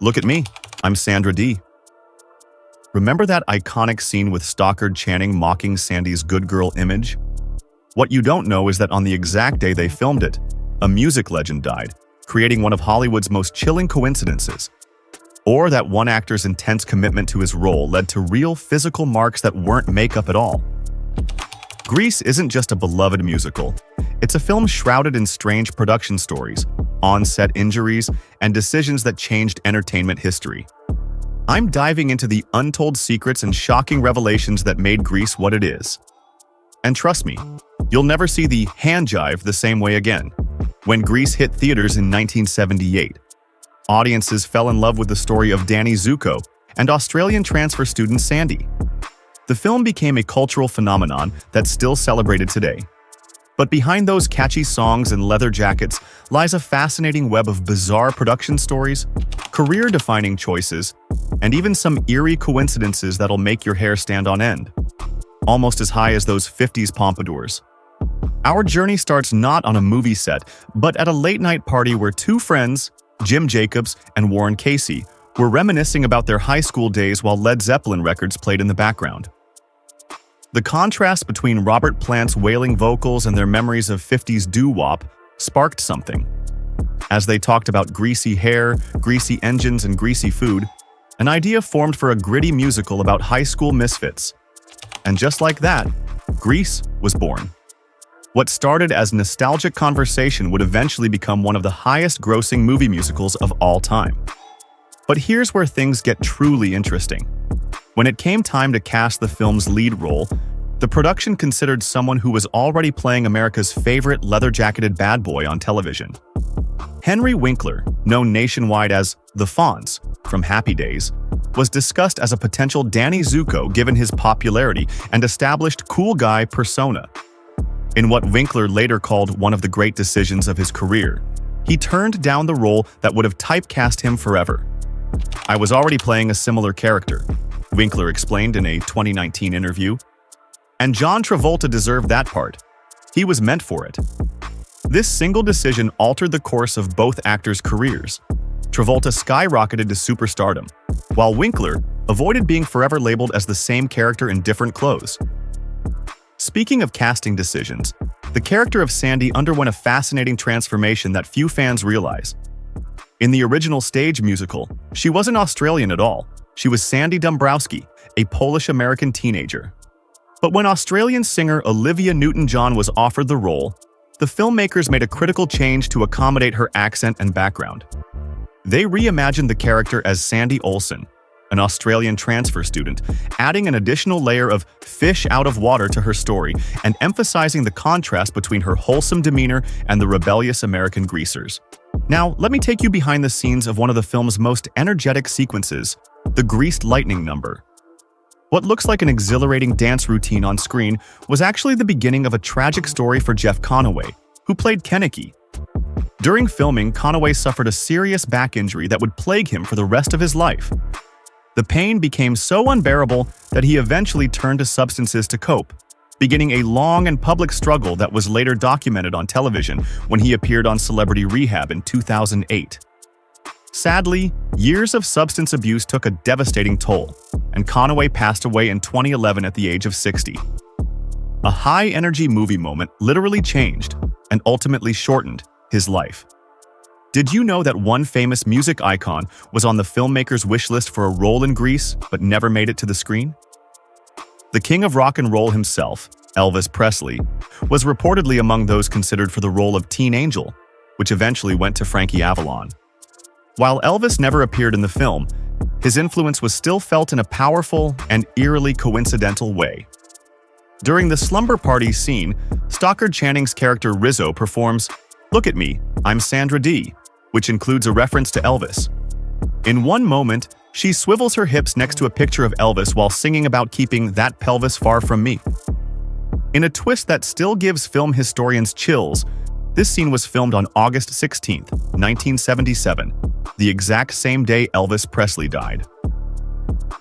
Look at me, I'm Sandra Dee. Remember that iconic scene with Stockard Channing mocking Sandy's good girl image? What you don't know is that on the exact day they filmed it, a music legend died, creating one of Hollywood's most chilling coincidences. Or that one actor's intense commitment to his role led to real physical marks that weren't makeup at all. Grease isn't just a beloved musical. It's a film shrouded in strange production stories, on-set injuries, and decisions that changed entertainment history. I'm diving into the untold secrets and shocking revelations that made Grease what it is. And trust me, you'll never see the hand jive the same way again. When Grease hit theaters in 1978, audiences fell in love with the story of Danny Zuko and Australian transfer student Sandy. The film became a cultural phenomenon that's still celebrated today. But behind those catchy songs and leather jackets lies a fascinating web of bizarre production stories, career-defining choices, and even some eerie coincidences that'll make your hair stand on end. Almost as high as those 50s pompadours. Our journey starts not on a movie set, but at a late-night party where two friends, Jim Jacobs and Warren Casey, were reminiscing about their high school days while Led Zeppelin records played in the background. The contrast between Robert Plant's wailing vocals and their memories of 50s doo-wop sparked something. As they talked about greasy hair, greasy engines, and greasy food, an idea formed for a gritty musical about high school misfits. And just like that, Grease was born. What started as nostalgic conversation would eventually become one of the highest-grossing movie musicals of all time. But here's where things get truly interesting. When it came time to cast the film's lead role, the production considered someone who was already playing America's favorite leather-jacketed bad boy on television. Henry Winkler, known nationwide as the Fonz from Happy Days, was discussed as a potential Danny Zuko given his popularity and established cool guy persona. In what Winkler later called one of the great decisions of his career, he turned down the role that would have typecast him forever. "I was already playing a similar character," Winkler explained in a 2019 interview. "And John Travolta deserved that part. He was meant for it." This single decision altered the course of both actors' careers. Travolta skyrocketed to superstardom, while Winkler avoided being forever labeled as the same character in different clothes. Speaking of casting decisions, the character of Sandy underwent a fascinating transformation that few fans realize. In the original stage musical, she wasn't Australian at all. She was Sandy Dombrowski, a Polish-American teenager. But when Australian singer Olivia Newton-John was offered the role, the filmmakers made a critical change to accommodate her accent and background. They reimagined the character as Sandy Olsen, an Australian transfer student, adding an additional layer of fish out of water to her story and emphasizing the contrast between her wholesome demeanor and the rebellious American greasers. Now, let me take you behind the scenes of one of the film's most energetic sequences, the Greased Lightning number. What looks like an exhilarating dance routine on screen was actually the beginning of a tragic story for Jeff Conaway, who played Catchy. During filming, Conaway suffered a serious back injury that would plague him for the rest of his life. The pain became so unbearable that he eventually turned to substances to cope, beginning a long and public struggle that was later documented on television when he appeared on Celebrity Rehab in 2008. Sadly, years of substance abuse took a devastating toll, and Conaway passed away in 2011 at the age of 60. A high-energy movie moment literally changed, and ultimately shortened, his life. Did you know that one famous music icon was on the filmmaker's wish list for a role in Grease, but never made it to the screen? The king of rock and roll himself, Elvis Presley, was reportedly among those considered for the role of Teen Angel, which eventually went to Frankie Avalon. While Elvis never appeared in the film, his influence was still felt in a powerful and eerily coincidental way. During the slumber party scene, Stockard Channing's character Rizzo performs "Look at Me, I'm Sandra Dee," which includes a reference to Elvis. In one moment, she swivels her hips next to a picture of Elvis while singing about keeping that pelvis far from me. In a twist that still gives film historians chills, this scene was filmed on August 16, 1977, the exact same day Elvis Presley died.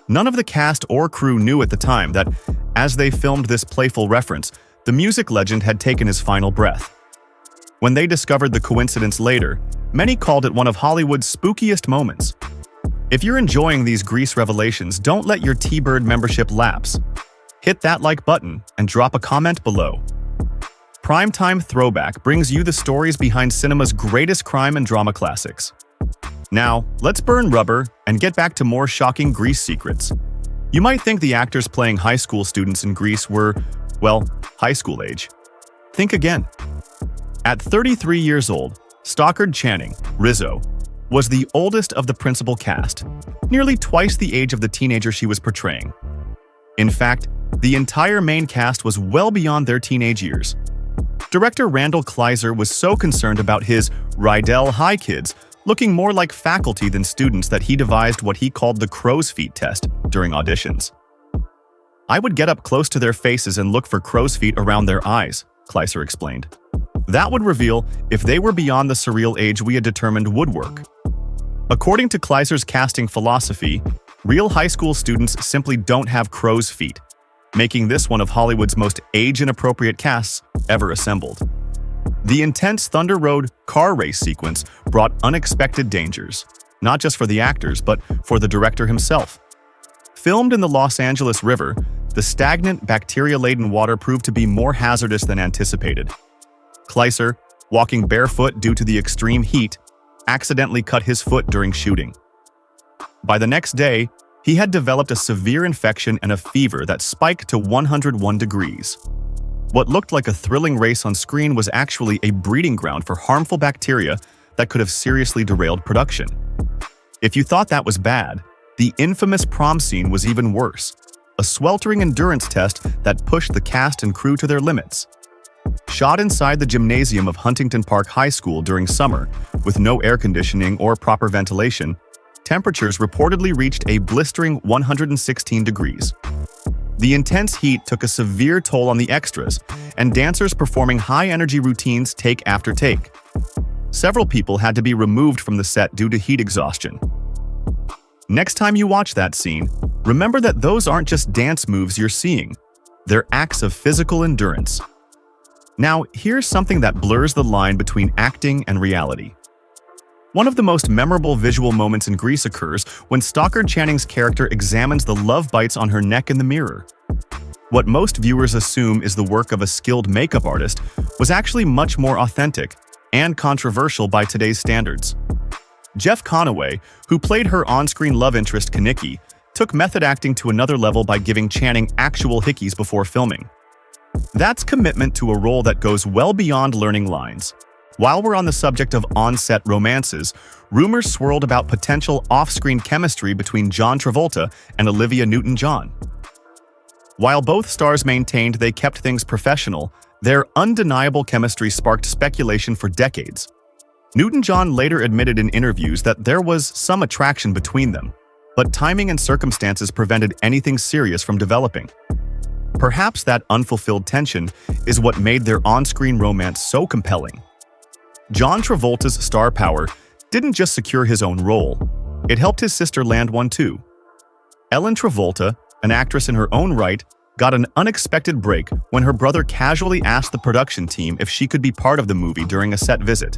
None of the cast or crew knew at the time that, as they filmed this playful reference, the music legend had taken his final breath. When they discovered the coincidence later, many called it one of Hollywood's spookiest moments. If you're enjoying these Grease revelations, don't let your T-Bird membership lapse. Hit that like button and drop a comment below. Prime Time Throwback brings you the stories behind cinema's greatest crime and drama classics. Now, let's burn rubber and get back to more shocking Grease secrets. You might think the actors playing high school students in Grease were, well, high school age. Think again. At 33 years old, Stockard Channing, Rizzo, was the oldest of the principal cast, nearly twice the age of the teenager she was portraying. In fact, the entire main cast was well beyond their teenage years. Director Randall Kleiser was so concerned about his Rydell High kids looking more like faculty than students that he devised what he called the crow's feet test during auditions. "I would get up close to their faces and look for crow's feet around their eyes," Kleiser explained. "That would reveal if they were beyond the surreal age we had determined would work." According to Kleiser's casting philosophy, real high school students simply don't have crow's feet, making this one of Hollywood's most age-inappropriate casts ever assembled. The intense Thunder Road car race sequence brought unexpected dangers, not just for the actors, but for the director himself. Filmed in the Los Angeles River, the stagnant, bacteria-laden water proved to be more hazardous than anticipated. Kleiser, walking barefoot due to the extreme heat, accidentally cut his foot during shooting. By the next day, he had developed a severe infection and a fever that spiked to 101 degrees. What looked like a thrilling race on screen was actually a breeding ground for harmful bacteria that could have seriously derailed production. If you thought that was bad, the infamous prom scene was even worse, a sweltering endurance test that pushed the cast and crew to their limits. Shot inside the gymnasium of Huntington Park High School during summer, with no air conditioning or proper ventilation, temperatures reportedly reached a blistering 116 degrees. The intense heat took a severe toll on the extras, and dancers performing high-energy routines take after take. Several people had to be removed from the set due to heat exhaustion. Next time you watch that scene, remember that those aren't just dance moves you're seeing. They're acts of physical endurance. Now, here's something that blurs the line between acting and reality. One of the most memorable visual moments in Grease occurs when Stockard Channing's character examines the love bites on her neck in the mirror. What most viewers assume is the work of a skilled makeup artist was actually much more authentic and controversial by today's standards. Jeff Conaway, who played her on-screen love interest Kaniki, took method acting to another level by giving Channing actual hickeys before filming. That's commitment to a role that goes well beyond learning lines. While we're on the subject of on-set romances, rumors swirled about potential off-screen chemistry between John Travolta and Olivia Newton-John. While both stars maintained they kept things professional, their undeniable chemistry sparked speculation for decades. Newton-John later admitted in interviews that there was some attraction between them, but timing and circumstances prevented anything serious from developing. Perhaps that unfulfilled tension is what made their on-screen romance so compelling. John Travolta's star power didn't just secure his own role, it helped his sister land one too. Ellen Travolta, an actress in her own right, got an unexpected break when her brother casually asked the production team if she could be part of the movie during a set visit.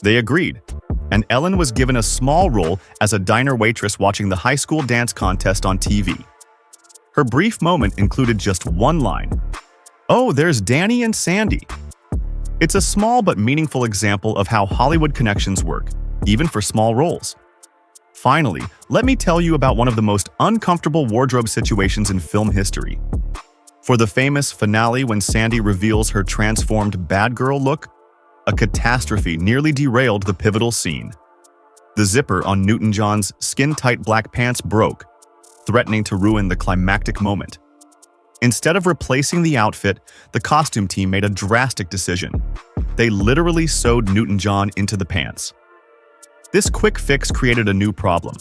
They agreed, and Ellen was given a small role as a diner waitress watching the high school dance contest on TV. Her brief moment included just one line, "Oh, there's Danny and Sandy." It's a small but meaningful example of how Hollywood connections work, even for small roles. Finally, let me tell you about one of the most uncomfortable wardrobe situations in film history. For the famous finale when Sandy reveals her transformed bad girl look, a catastrophe nearly derailed the pivotal scene. The zipper on Newton-John's skin-tight black pants broke, threatening to ruin the climactic moment. Instead of replacing the outfit, the costume team made a drastic decision. They literally sewed Newton-John into the pants. This quick fix created a new problem.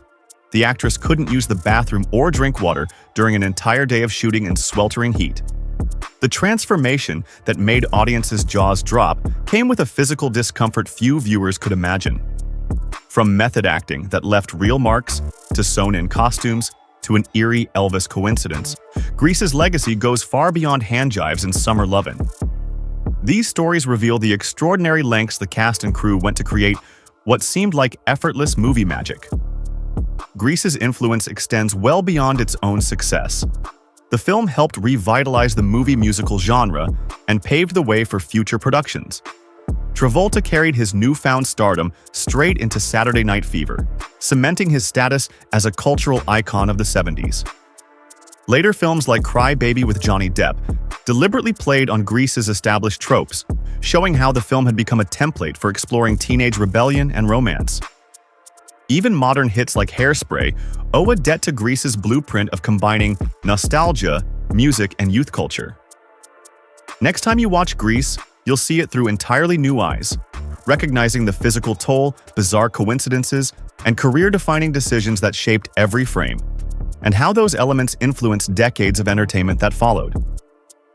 The actress couldn't use the bathroom or drink water during an entire day of shooting in sweltering heat. The transformation that made audiences' jaws drop came with a physical discomfort few viewers could imagine. From method acting that left real marks, to sewn-in costumes, to an eerie Elvis coincidence, Grease's legacy goes far beyond handjives and summer lovin'. These stories reveal the extraordinary lengths the cast and crew went to create what seemed like effortless movie magic. Grease's influence extends well beyond its own success. The film helped revitalize the movie musical genre and paved the way for future productions. Travolta carried his newfound stardom straight into Saturday Night Fever, cementing his status as a cultural icon of the 70s. Later films like Cry Baby with Johnny Depp deliberately played on Grease's established tropes, showing how the film had become a template for exploring teenage rebellion and romance. Even modern hits like Hairspray owe a debt to Grease's blueprint of combining nostalgia, music, and youth culture. Next time you watch Grease, you'll see it through entirely new eyes, recognizing the physical toll, bizarre coincidences, and career-defining decisions that shaped every frame, and how those elements influenced decades of entertainment that followed.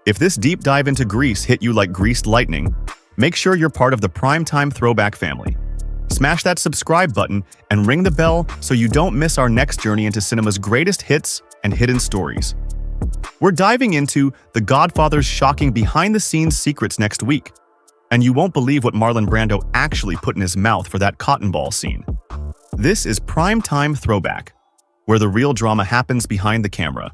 If this deep dive into Grease hit you like greased lightning, make sure you're part of the Prime Time Throwback family. Smash that subscribe button and ring the bell so you don't miss our next journey into cinema's greatest hits and hidden stories. We're diving into The Godfather's shocking behind-the-scenes secrets next week, and you won't believe what Marlon Brando actually put in his mouth for that cotton ball scene. This is Prime Time Throwback, where the real drama happens behind the camera.